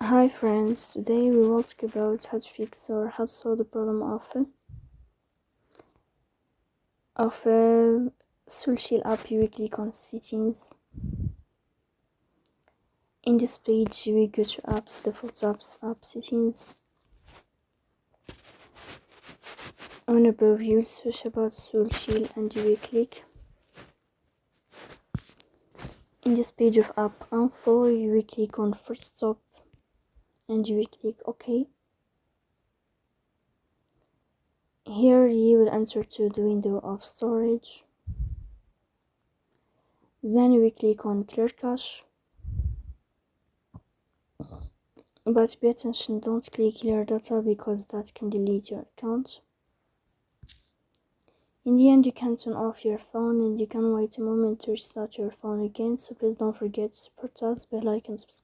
Hi friends, today we will talk about how to fix or how to solve the problem of SoulChill app. You click on settings. In this page we go to apps, default apps, app settings. On above you'll search about SoulChill and you will click. In this page of app info you will click on first stop and you will click OK. Here you will enter to the window of storage. Then you will click on clear cache. But pay attention, don't click clear data because that can delete your account. In the end, you can turn off your phone and you can wait a moment to restart your phone again. So please don't forget to support us by liking and subscribe.